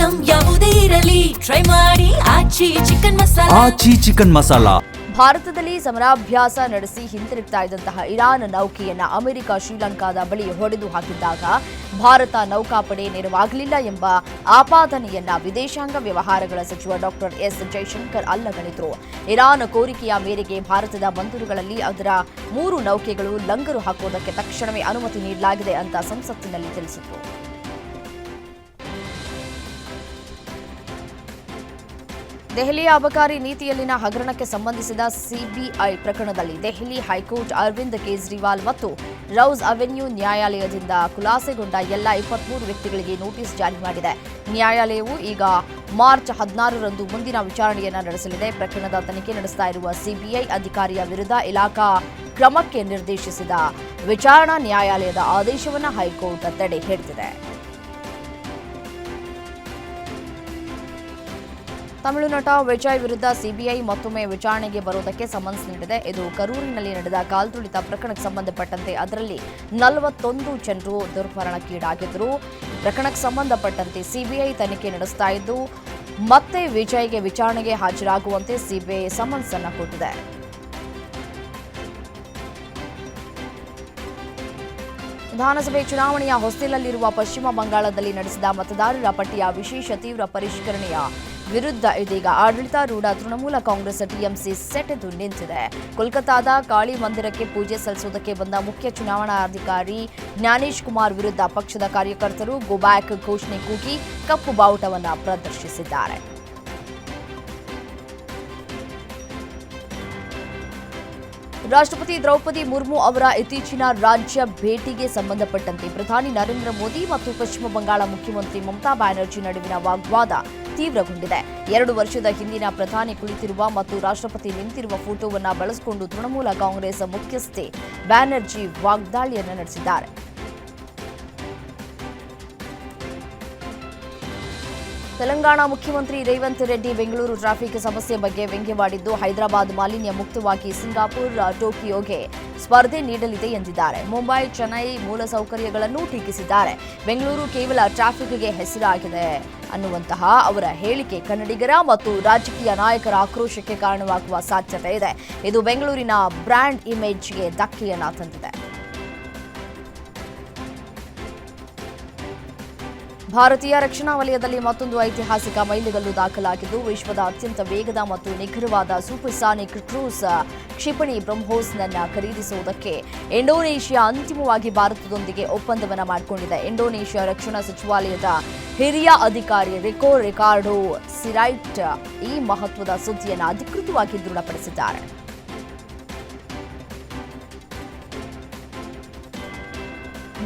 Item ಯಾವುದೇ ಇರಲಿ try ಮಾಡಿ ಆಚಿ ಚಿಕನ್ ಮಸಾಲಾ. ಭಾರತದಲ್ಲಿ ಸಮರಾಭ್ಯಾಸ ನಡೆಸಿ ಹಿಂತಿರುಗ್ತಾ ಇದ್ದಂತಹ ಇರಾನ್ ನೌಕೆಯನ್ನ ಅಮೆರಿಕ ಶ್ರೀಲಂಕಾದ ಬಳಿ ಹೊಡೆದು ಹಾಕಿದ್ದಾಗ ಭಾರತ ನೌಕಾಪಡೆ ನೆರವಾಗಲಿಲ್ಲ ಎಂಬ ಆಪಾದನೆಯನ್ನ ವಿದೇಶಾಂಗ ವ್ಯವಹಾರಗಳ ಸಚಿವ ಡಾಕ್ಟರ್ ಎಸ್ ಜೈಶಂಕರ್ ಅಲ್ಲಗಳೆದರು. ಇರಾನ್ ಕೋರಿಕೆಯ ಮೇರೆಗೆ ಭಾರತದ ಬಂದರುಗಳಲ್ಲಿ ಅದರ 3 ನೌಕೆಗಳು ಲಂಗರು ಹಾಕುವುದಕ್ಕೆ ತಕ್ಷಣವೇ ಅನುಮತಿ ನೀಡಲಾಗಿದೆ ಅಂತ ಸಂಸತ್ತಿನಲ್ಲಿ ತಿಳಿಸಿದರು. ದೆಹಲಿಯ ಅಬಕಾರಿ ನೀತಿಯಲ್ಲಿನ ಹಗರಣಕ್ಕೆ ಸಂಬಂಧಿಸಿದ ಸಿಬಿಐ ಪ್ರಕರಣದಲ್ಲಿ ದೆಹಲಿ ಹೈಕೋರ್ಟ್ ಅರವಿಂದ್ ಕೇಜ್ರಿವಾಲ್ ಮತ್ತು ರೌಸ್ ಅವೆನ್ಯೂ ನ್ಯಾಯಾಲಯದಿಂದ ಖುಲಾಸೆಗೊಂಡ ಎಲ್ಲ 23 ವ್ಯಕ್ತಿಗಳಿಗೆ ನೋಟಿಸ್ ಜಾರಿ ಮಾಡಿದೆ. ನ್ಯಾಯಾಲಯವು ಈಗ ಮಾರ್ಚ್ 16ರಂದು ಮುಂದಿನ ವಿಚಾರಣೆಯನ್ನು ನಡೆಸಲಿದೆ. ಪ್ರಕರಣದ ತನಿಖೆ ನಡೆಸ್ತಾ ಇರುವ ಸಿಬಿಐ ಅಧಿಕಾರಿಯ ವಿರುದ್ಧ ಇಲಾಖಾ ಕ್ರಮಕ್ಕೆ ನಿರ್ದೇಶಿಸಿದ ವಿಚಾರಣಾ ನ್ಯಾಯಾಲಯದ ಆದೇಶವನ್ನು ಹೈಕೋರ್ಟ್ ತಡೆ ಹಿಡಿದಿದೆ. ತಮಿಳು ನಟ ವಿಜಯ್ ವಿರುದ್ಧ ಸಿಬಿಐ ಮತ್ತೊಮ್ಮೆ ವಿಚಾರಣೆಗೆ ಬರುವುದಕ್ಕೆ ಸಮನ್ಸ್ ನೀಡಿದೆ. ಇದು ಕರೂರಿನಲ್ಲಿ ನಡೆದ ಕಾಲ್ತುಳಿತ ಪ್ರಕರಣಕ್ಕೆ ಸಂಬಂಧಪಟ್ಟಂತೆ ಅದರಲ್ಲಿ 41 ಜನರು ದುರ್ಮರಣಕ್ಕೀಡಾಗಿದ್ದರು. ಪ್ರಕರಣಕ್ಕೆ ಸಂಬಂಧಪಟ್ಟಂತೆ ಸಿಬಿಐ ತನಿಖೆ ನಡೆಸ್ತಾ ಇದ್ದು ಮತ್ತೆ ವಿಜಯ್ಗೆ ವಿಚಾರಣೆಗೆ ಹಾಜರಾಗುವಂತೆ ಸಿಬಿಐ ಸಮನ್ಸ್ ಅನ್ನು ಕೊಟ್ಟಿದೆ. ವಿಧಾನಸಭೆ ಚುನಾವಣೆಯ ಹೊಸ್ತಿಲಲ್ಲಿರುವ ಪಶ್ಚಿಮ ಬಂಗಾಳದಲ್ಲಿ ನಡೆಸಿದ ಮತದಾರರ ಪಟ್ಟಿಯ ವಿಶೇಷ ತೀವ್ರ ಪರಿಷ್ಕರಣೆಯ ವಿರುದ್ಧ ಇದೀಗ ಆಡಳಿತಾರೂಢ ತೃಣಮೂಲ ಕಾಂಗ್ರೆಸ್ ಟಿಎಂಸಿ ಸೆಟೆದು ನಿಂತಿದೆ. ಕೋಲ್ಕತಾದ ಕಾಳಿ ಮಂದಿರಕ್ಕೆ ಪೂಜೆ ಸಲ್ಲಿಸುವುದಕ್ಕೆ ಬಂದ ಮುಖ್ಯ ಚುನಾವಣಾಧಿಕಾರಿ ಜ್ಞಾನೇಶ್ ಕುಮಾರ್ ವಿರುದ್ಧ ಪಕ್ಷದ ಕಾರ್ಯಕರ್ತರು ಗೋ ಬ್ಯಾಕ್ ಘೋಷಣೆ ಕೂಗಿ ಕಪ್ಪು ಬಾವುಟವನ್ನು ಪ್ರದರ್ಶಿಸಿದ್ದಾರೆ. ರಾಷ್ಟ್ರಪತಿ ದ್ರೌಪದಿ ಮುರ್ಮು ಅವರ ಇತ್ತೀಚಿನ ರಾಜ್ಯ ಭೇಟಿಗೆ ಸಂಬಂಧಪಟ್ಟಂತೆ ಪ್ರಧಾನಿ ನರೇಂದ್ರ ಮೋದಿ ಮತ್ತು ಪಶ್ಚಿಮ ಬಂಗಾಳ ಮುಖ್ಯಮಂತ್ರಿ ಮಮತಾ ಬ್ಯಾನರ್ಜಿ ನಡುವಿನ ವಾಗ್ವಾದ ತೀವ್ರಗೊಂಡಿದೆ. 2 ವರ್ಷದ ಹಿಂದಿನ ಪ್ರಧಾನಿ ಕುಳಿತಿರುವ ಮತ್ತು ರಾಷ್ಟ್ರಪತಿ ನಿಂತಿರುವ ಫೋಟೋವನ್ನು ಬಳಸಿಕೊಂಡು ತೃಣಮೂಲ ಕಾಂಗ್ರೆಸ್ ಮುಖ್ಯಸ್ಥೆ ಬ್ಯಾನರ್ಜಿ ವಾಗ್ದಾಳಿಯನ್ನು ನಡೆಸಿದ್ದಾರೆ. ತೆಲಂಗಾಣ ಮುಖ್ಯಮಂತ್ರಿ ರೇವಂತ್ ರೆಡ್ಡಿ ಬೆಂಗಳೂರು ಟ್ರಾಫಿಕ್ ಸಮಸ್ಯೆ ಬಗ್ಗೆ ವ್ಯಂಗ್ಯವಾಡಿದ್ದು ಹೈದರಾಬಾದ್ ಮಾಲಿನ್ಯ ಮುಕ್ತವಾಗಿ ಸಿಂಗಾಪುರ್ ಟೋಕಿಯೋಗೆ ಸ್ಪರ್ಧೆ ನೀಡಲಿದೆ ಎಂದಿದ್ದಾರೆ. ಮುಂಬೈ ಚೆನ್ನೈ ಮೂಲಸೌಕರ್ಯಗಳನ್ನು ಟೀಕಿಸಿದ್ದಾರೆ. ಬೆಂಗಳೂರು ಕೇವಲ ಟ್ರಾಫಿಕ್ಗೆ ಹೆಸರಾಗಿದೆ ಅನ್ನುವಂತಹ ಅವರ ಹೇಳಿಕೆ ಕನ್ನಡಿಗರ ಮತ್ತು ರಾಜಕೀಯ ನಾಯಕರ ಆಕ್ರೋಶಕ್ಕೆ ಕಾರಣವಾಗುವ ಸಾಧ್ಯತೆ ಇದೆ. ಇದು ಬೆಂಗಳೂರಿನ ಬ್ರ್ಯಾಂಡ್ ಇಮೇಜ್ಗೆ ಧಕ್ಕೆಯನ್ನ ತಂದಿದೆ. ಭಾರತೀಯ ರಕ್ಷಣಾ ವಲಯದಲ್ಲಿ ಮತ್ತೊಂದು ಐತಿಹಾಸಿಕ ಮೈಲಿಗಲ್ಲು ದಾಖಲಾಗಿದ್ದು ವಿಶ್ವದ ಅತ್ಯಂತ ವೇಗದ ಮತ್ತು ನಿಖರವಾದ ಸೂಪರ್ಸಾನಿಕ್ ಕ್ರೂಸ್ ಕ್ಷಿಪಣಿ ಬ್ರಹ್ಮೋಸ್ನನ್ನು ಖರೀದಿಸುವುದಕ್ಕೆ ಇಂಡೋನೇಷಿಯಾ ಅಂತಿಮವಾಗಿ ಭಾರತದೊಂದಿಗೆ ಒಪ್ಪಂದವನ್ನು ಮಾಡಿಕೊಂಡಿದೆ. ಇಂಡೋನೇಷಿಯಾ ರಕ್ಷಣಾ ಸಚಿವಾಲಯದ ಹಿರಿಯ ಅಧಿಕಾರಿ ರಿಕಾರ್ಡೋ ಸಿರೈಟ್ ಈ ಮಹತ್ವದ ಸುದ್ದಿಯನ್ನು ಅಧಿಕೃತವಾಗಿ ದೃಢಪಡಿಸಿದ್ದಾರೆ.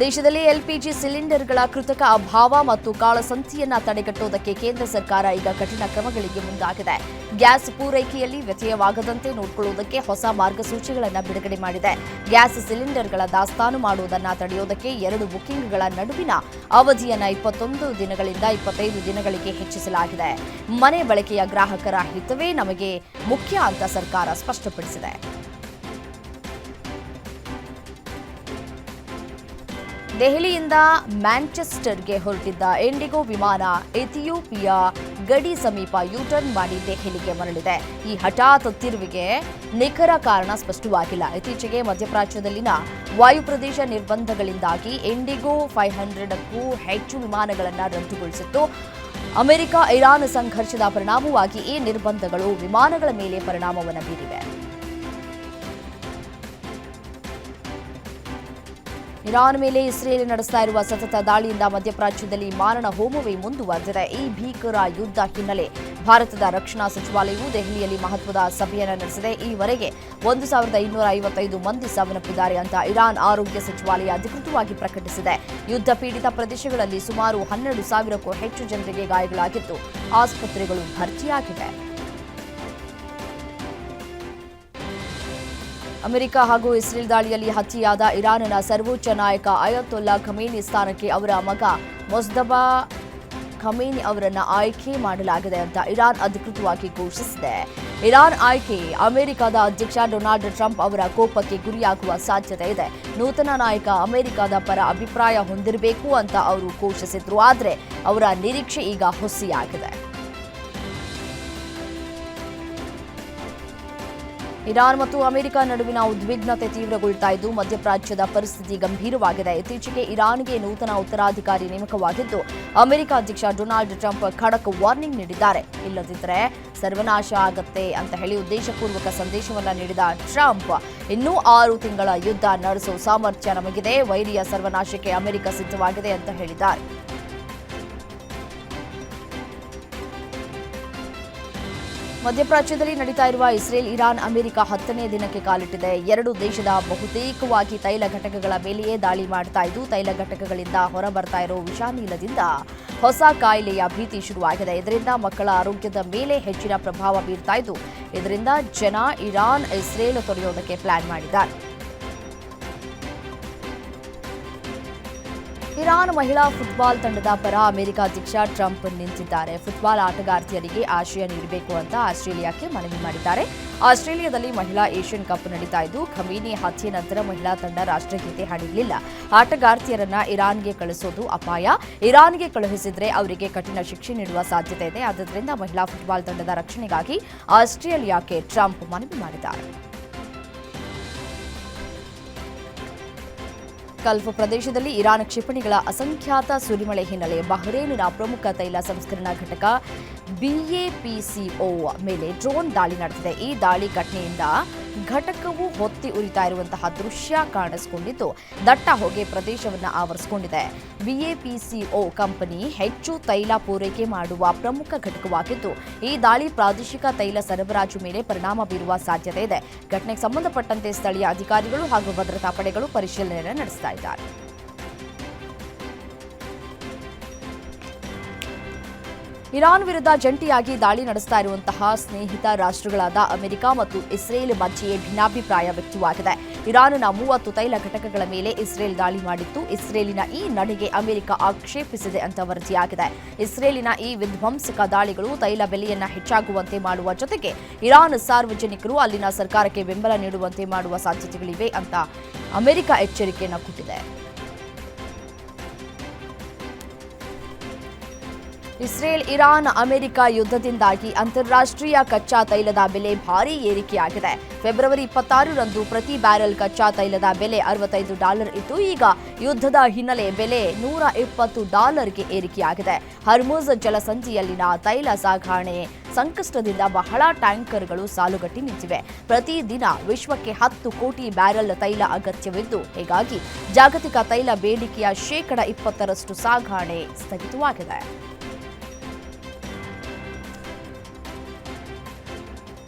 ದೇಶದಲ್ಲಿ ಎಲ್ಪಿಜಿ ಸಿಲಿಂಡರ್ಗಳ ಕೃತಕ ಅಭಾವ ಮತ್ತು ಕಾಳಸಂತೆಯನ್ನ ತಡೆಗಟ್ಟುವುದಕ್ಕೆ ಕೇಂದ್ರ ಸರ್ಕಾರ ಈಗ ಕಠಿಣ ಕ್ರಮಗಳಿಗೆ ಮುಂದಾಗಿದೆ. ಗ್ಯಾಸ್ ಪೂರೈಕೆಯಲ್ಲಿ ವ್ಯತ್ಯಯವಾಗದಂತೆ ನೋಡಿಕೊಳ್ಳುವುದಕ್ಕೆ ಹೊಸ ಮಾರ್ಗಸೂಚಿಗಳನ್ನು ಬಿಡುಗಡೆ ಮಾಡಿದೆ. ಗ್ಯಾಸ್ ಸಿಲಿಂಡರ್ಗಳ ದಾಸ್ತಾನು ಮಾಡುವುದನ್ನು ತಡೆಯುವುದಕ್ಕೆ 2 ಬುಕಿಂಗ್ಗಳ ನಡುವಿನ ಅವಧಿಯನ್ನು 21 ದಿನಗಳಿಂದ 25 ದಿನಗಳಿಗೆ ಹೆಚ್ಚಿಸಲಾಗಿದೆ. ಮನೆ ಬಳಕೆಯ ಗ್ರಾಹಕರ ಹಿತವೇ ನಮಗೆ ಮುಖ್ಯ ಅಂತ ಸರ್ಕಾರ ಸ್ಪಷ್ಟಪಡಿಸಿದೆ. ದೆಹಲಿಯಿಂದ ಮ್ಯಾಂಚೆಸ್ಟರ್ಗೆ ಹೊರಟಿದ್ದ ಇಂಡಿಗೋ ವಿಮಾನ ಇಥಿಯೋಪಿಯಾ ಗಡಿ ಸಮೀಪ ಯೂಟರ್ನ್ ಮಾಡಿ ದೆಹಲಿಗೆ ಮರಳಿದೆ. ಈ ಹಠಾತ್ ತಿರುವಿಗೆ ನಿಖರ ಕಾರಣ ಸ್ಪಷ್ಟವಾಗಿಲ್ಲ. ಇತ್ತೀಚೆಗೆ ಮಧ್ಯಪ್ರಾಚ್ಯದಲ್ಲಿನ ವಾಯುಪ್ರದೇಶ ನಿರ್ಬಂಧಗಳಿಂದಾಗಿ ಇಂಡಿಗೋ 500ಕ್ಕೂ ಹೆಚ್ಚು ವಿಮಾನಗಳನ್ನು ರದ್ದುಗೊಳಿಸಿತ್ತು. ಅಮೆರಿಕ ಇರಾನ್ ಸಂಘರ್ಷದ ಪರಿಣಾಮವಾಗಿ ಈ ನಿರ್ಬಂಧಗಳು ವಿಮಾನಗಳ ಮೇಲೆ ಪರಿಣಾಮವನ್ನು ಬೀರಿವೆ. ಇರಾನ್ ಮೇಲೆ ಇಸ್ರೇಲ್ ನಡೆಸ್ತಾ ಇರುವ ಸತತ ದಾಳಿಯಿಂದ ಮಧ್ಯಪ್ರಾಚ್ಯದಲ್ಲಿ ಮಾರಣ ಹೋಮವೇ ಮುಂದುವರೆದಿದೆ. ಈ ಭೀಕರ ಯುದ್ಧ ಹಿನ್ನೆಲೆ ಭಾರತದ ರಕ್ಷಣಾ ಸಚಿವಾಲಯವು ದೆಹಲಿಯಲ್ಲಿ ಮಹತ್ವದ ಸಭೆಯನ್ನು ನಡೆಸಿದೆ. ಈವರೆಗೆ 1255 ಮಂದಿ ಸಾವನ್ನಪ್ಪಿದ್ದಾರೆ ಅಂತ ಇರಾನ್ ಆರೋಗ್ಯ ಸಚಿವಾಲಯ ಅಧಿಕೃತವಾಗಿ ಪ್ರಕಟಿಸಿದೆ. ಯುದ್ಧ ಪೀಡಿತ ಪ್ರದೇಶಗಳಲ್ಲಿ ಸುಮಾರು 12,000ಕ್ಕೂ ಹೆಚ್ಚು ಜನರಿಗೆ ಗಾಯಗಳಾಗಿದ್ದು ಆಸ್ಪತ್ರೆಗಳು ಭರ್ತಿಯಾಗಿವೆ. ಅಮೆರಿಕ ಹಾಗೂ ಇಸ್ರೇಲ್ ದಾಳಿಯಲ್ಲಿ ಹತ್ಯೆಯಾದ ಇರಾನ್ನ ಸರ್ವೋಚ್ಚ ನಾಯಕ ಅಯತೊಲ್ಲಾ ಖಮೇನಿ ಸ್ಥಾನಕ್ಕೆ ಅವರ ಮಗ ಮೊಜ್ತಬಾ ಖಮೇನಿ ಅವರನ್ನ ಆಯ್ಕೆ ಮಾಡಲಾಗಿದೆ ಅಂತ ಇರಾನ್ ಅಧಿಕೃತವಾಗಿ ಘೋಷಿಸಿದೆ. ಇರಾನ್ ಆಯ್ಕೆ ಅಮೆರಿಕದ ಅಧ್ಯಕ್ಷ ಡೊನಾಲ್ಡ್ ಟ್ರಂಪ್ ಅವರ ಕೋಪಕ್ಕೆ ಗುರಿಯಾಗುವ ಸಾಧ್ಯತೆ ಇದೆ. ನೂತನ ನಾಯಕ ಅಮೆರಿಕದ ಪರ ಅಭಿಪ್ರಾಯ ಹೊಂದಿರಬೇಕು ಅಂತ ಅವರು ಘೋಷಿಸಿದ್ರು. ಆದರೆ ಅವರ ನಿರೀಕ್ಷೆ ಈಗ ಹುಸಿಯಾಗಿದೆ. ಇರಾನ್ ಮತ್ತು ಅಮೆರಿಕ ನಡುವಿನ ಉದ್ವಿಗ್ನತೆ ತೀವ್ರಗೊಳ್ತಾ ಇದ್ದು ಮಧ್ಯಪ್ರಾಚ್ಯದ ಪರಿಸ್ಥಿತಿ ಗಂಭೀರವಾಗಿದೆ. ಇತ್ತೀಚೆಗೆ ಇರಾನ್ಗೆ ನೂತನ ಉತ್ತರಾಧಿಕಾರಿ ನೇಮಕವಾಗಿದ್ದು ಅಮೆರಿಕ ಅಧ್ಯಕ್ಷ ಡೊನಾಲ್ಡ್ ಟ್ರಂಪ್ ಖಡಕ್ ವಾರ್ನಿಂಗ್ ನೀಡಿದ್ದಾರೆ. ಇಲ್ಲದಿದ್ದರೆ ಸರ್ವನಾಶ ಆಗತ್ತೆ ಅಂತ ಹೇಳಿ ಉದ್ದೇಶಪೂರ್ವಕ ಸಂದೇಶವನ್ನ ನೀಡಿದ ಟ್ರಂಪ್, ಇನ್ನೂ 6 ತಿಂಗಳ ಯುದ್ಧ ನಡೆಸುವ ಸಾಮರ್ಥ್ಯ ನಮಗಿದೆ, ವೈರಿಯ ಸರ್ವನಾಶಕ್ಕೆ ಅಮೆರಿಕ ಸಿದ್ಧವಾಗಿದೆ ಅಂತ ಹೇಳಿದ್ದಾರೆ. ಮಧ್ಯಪ್ರಾಚ್ಯದಲ್ಲಿ ನಡೀತಾ ಇರುವ ಇಸ್ರೇಲ್ ಇರಾನ್ ಅಮೆರಿಕ 10ನೇ ದಿನಕ್ಕೆ ಕಾಲಿಟ್ಟಿದೆ. ಎರಡು ದೇಶದ ಬಹುತೇಕವಾಗಿ ತೈಲ ಘಟಕಗಳ ಮೇಲೆಯೇ ದಾಳಿ ಮಾಡ್ತಾ ಇದ್ದು ತೈಲ ಘಟಕಗಳಿಂದ ಹೊರಬರ್ತಾ ಇರೋ ವಿಷಾನಿಲದಿಂದ ಹೊಸ ಕಾಯಿಲೆಯ ಭೀತಿ ಶುರುವಾಗಿದೆ. ಇದರಿಂದ ಮಕ್ಕಳ ಆರೋಗ್ಯದ ಮೇಲೆ ಹೆಚ್ಚಿನ ಪ್ರಭಾವ ಬೀರ್ತಾ ಇದ್ದು ಇದರಿಂದ ಜನ ಇರಾನ್ ಇಸ್ರೇಲ್ ತೊರೆಯೋದಕ್ಕೆ ಪ್ಲಾನ್ ಮಾಡಿದ್ದಾರೆ. ಇರಾನ್ ಮಹಿಳಾ ಫುಟ್ಬಾಲ್ ತಂಡದ ಪರ ಅಮೆರಿಕ ಅಧ್ಯಕ್ಷ ಟ್ರಂಪ್ ನಿಂತಿದ್ದಾರೆ. ಫುಟ್ಬಾಲ್ ಆಟಗಾರ್ತಿಯರಿಗೆ ಆಶ್ರಯ ನೀಡಬೇಕು ಅಂತ ಆಸ್ಟ್ರೇಲಿಯಾಕ್ಕೆ ಮನವಿ ಮಾಡಿದ್ದಾರೆ. ಆಸ್ಟ್ರೇಲಿಯಾದಲ್ಲಿ ಮಹಿಳಾ ಏಷ್ಯನ್ ಕಪ್ ನಡೀತಾ ಇದ್ದು ಖಮೀನಿ ಹತ್ಯೆ ನಂತರ ಮಹಿಳಾ ತಂಡ ರಾಷ್ಟ್ರಗೀತೆ ಹಾಡಿರಲಿಲ್ಲ. ಆಟಗಾರ್ತಿಯರನ್ನ ಇರಾನ್ಗೆ ಕಳಿಸೋದು ಅಪಾಯ. ಇರಾನ್ಗೆ ಕಳುಹಿಸಿದ್ರೆ ಅವರಿಗೆ ಕಠಿಣ ಶಿಕ್ಷೆ ನೀಡುವ ಸಾಧ್ಯತೆ ಇದೆ. ಆದ್ದರಿಂದ ಮಹಿಳಾ ಫುಟ್ಬಾಲ್ ತಂಡದ ರಕ್ಷಣೆಗಾಗಿ ಆಸ್ಟ್ರೇಲಿಯಾಕ್ಕೆ ಟ್ರಂಪ್ ಮನವಿ ಮಾಡಿದ್ದಾರೆ. ಗಲ್ಫ್ ಪ್ರದೇಶದಲ್ಲಿ ಇರಾನ್ ಕ್ಷಿಪಣಿಗಳ ಅಸಂಖ್ಯಾತ ಸುರಿಮಳೆ ಹಿನ್ನೆಲೆ ಬಹ್ರೇನಿನ ಪ್ರಮುಖ ತೈಲ ಸಂಸ್ಕರಣಾ ಘಟಕ BAPCO ಮೇಲೆ ಡ್ರೋನ್ ದಾಳಿ ನಡೆದಿದೆ. ಈ ದಾಳಿ ಘಟನೆಯಿಂದ ಘಟಕವು ಹೊತ್ತಿ ಉರಿತಾ ಇರುವಂತಹ ದೃಶ್ಯ ಕಾಣಿಸಿಕೊಂಡಿದ್ದು ದಟ್ಟ ಹೊಗೆ ಪ್ರದೇಶವನ್ನು ಆವರಿಸಿಕೊಂಡಿದೆ. BAPCO ಕಂಪನಿ ಹೆಚ್ಚು ತೈಲ ಪೂರೈಕೆ ಮಾಡುವ ಪ್ರಮುಖ ಘಟಕವಾಗಿದ್ದು ಈ ದಾಳಿ ಪ್ರಾದೇಶಿಕ ತೈಲ ಸರಬರಾಜು ಮೇಲೆ ಪರಿಣಾಮ ಬೀರುವ ಸಾಧ್ಯತೆ ಇದೆ. ಘಟನೆಗೆ ಸಂಬಂಧಪಟ್ಟಂತೆ ಸ್ಥಳೀಯ ಅಧಿಕಾರಿಗಳು ಹಾಗೂ ಭದ್ರತಾ ಪಡೆಗಳು ಪರಿಶೀಲನೆ ನಡೆಸ್ತಾ ಇದ್ದಾರೆ. ಇರಾನ್ ವಿರುದ್ಧ ಜಂಟಿಯಾಗಿ ದಾಳಿ ನಡೆಸ್ತಾ ಇರುವಂತಹ ಸ್ನೇಹಿತ ರಾಷ್ಟ್ರಗಳಾದ ಅಮೆರಿಕ ಮತ್ತು ಇಸ್ರೇಲ್ ಮಧ್ಯೆ ಭಿನ್ನಾಭಿಪ್ರಾಯ ವ್ಯಕ್ತವಾಗಿದೆ. ಇರಾನ್ನ 30 ತೈಲ ಘಟಕಗಳ ಮೇಲೆ ಇಸ್ರೇಲ್ ದಾಳಿ ಮಾಡಿತ್ತು. ಇಸ್ರೇಲಿನ ಈ ನಡೆಗೆ ಅಮೆರಿಕ ಆಕ್ಷೇಪಿಸಿದೆ ಅಂತ ವರದಿಯಾಗಿದೆ. ಇಸ್ರೇಲಿನ ಈ ವಿಧ್ವಂಸಕ ದಾಳಿಗಳು ತೈಲ ಬೆಲೆಯನ್ನ ಹೆಚ್ಚಾಗುವಂತೆ ಮಾಡುವ ಜೊತೆಗೆ ಇರಾನ್ ಸಾರ್ವಜನಿಕರು ಅಲ್ಲಿನ ಸರ್ಕಾರಕ್ಕೆ ಬೆಂಬಲ ನೀಡುವಂತೆ ಮಾಡುವ ಸಾಧ್ಯತೆಗಳಿವೆ ಅಂತ ಅಮೆರಿಕ ಎಚ್ಚರಿಕೆಯನ್ನು ಕೊಟ್ಟಿದೆ. ಇಸ್ರೇಲ್ ಇರಾನ್ ಅಮೆರಿಕ ಯುದ್ಧದಿಂದಾಗಿ ಅಂತಾರಾಷ್ಟ್ರೀಯ ಕಚ್ಚಾ ತೈಲದ ಬೆಲೆ ಭಾರೀ ಏರಿಕೆಯಾಗಿದೆ. ಫೆಬ್ರವರಿ 26ರಂದು ಪ್ರತಿ ಬ್ಯಾರೆಲ್ ಕಚ್ಚಾ ತೈಲದ ಬೆಲೆ $65 ಇತ್ತು. ಈಗ ಯುದ್ಧದ ಹಿನ್ನೆಲೆ ಬೆಲೆ $120ಗೆ ಏರಿಕೆಯಾಗಿದೆ. ಹರ್ಮುಜ್ ಜಲಸಂಧಿಯಲ್ಲಿನ ತೈಲ ಸಾಗಣೆ ಸಂಕಷ್ಟದಿಂದ ಬಹಳ ಟ್ಯಾಂಕರ್ಗಳು ಸಾಲುಗಟ್ಟಿ ನಿಂತಿವೆ. ಪ್ರತಿದಿನ ವಿಶ್ವಕ್ಕೆ 10 ಕೋಟಿ ಬ್ಯಾರೆಲ್ ತೈಲ ಅಗತ್ಯವಿದ್ದು ಹೀಗಾಗಿ ಜಾಗತಿಕ ತೈಲ ಬೇಡಿಕೆಯ ಶೇಕಡ 20ರಷ್ಟು ಸಾಗಣೆ ಸ್ಥಗಿತವಾಗಿದೆ.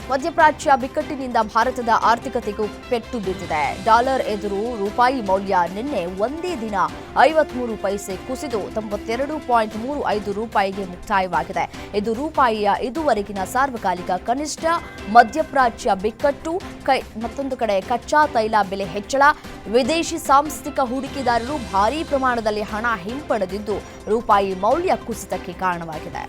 ಮಧ್ಯಪ್ರಾಚ್ಯ ಬಿಕ್ಕಟ್ಟಿನಿಂದ ಭಾರತದ ಆರ್ಥಿಕತೆಗೂ ಪೆಟ್ಟು ಬಿದ್ದಿದೆ. ಡಾಲರ್ ಎದುರು ರೂಪಾಯಿ ಮೌಲ್ಯ ನಿನ್ನೆ ಒಂದೇ ದಿನ 53 ಪೈಸೆ ಕುಸಿದು 92.35 ರೂಪಾಯಿಗೆ ಮುಕ್ತಾಯವಾಗಿದೆ. ಇದು ರೂಪಾಯಿಯ ಇದುವರೆಗಿನ ಸಾರ್ವಕಾಲಿಕ ಕನಿಷ್ಠ. ಮಧ್ಯಪ್ರಾಚ್ಯ ಬಿಕ್ಕಟ್ಟು ಮತ್ತೊಂದು ಕಡೆ ಕಚ್ಚಾ ತೈಲ ಬೆಲೆ ಹೆಚ್ಚಳ, ವಿದೇಶಿ ಸಾಂಸ್ಥಿಕ ಹೂಡಿಕೆದಾರರು ಭಾರೀ ಪ್ರಮಾಣದಲ್ಲಿ ಹಣ ಹಿಂಪಡೆದಿದ್ದು ರೂಪಾಯಿ ಮೌಲ್ಯ ಕುಸಿತಕ್ಕೆ ಕಾರಣವಾಗಿದೆ.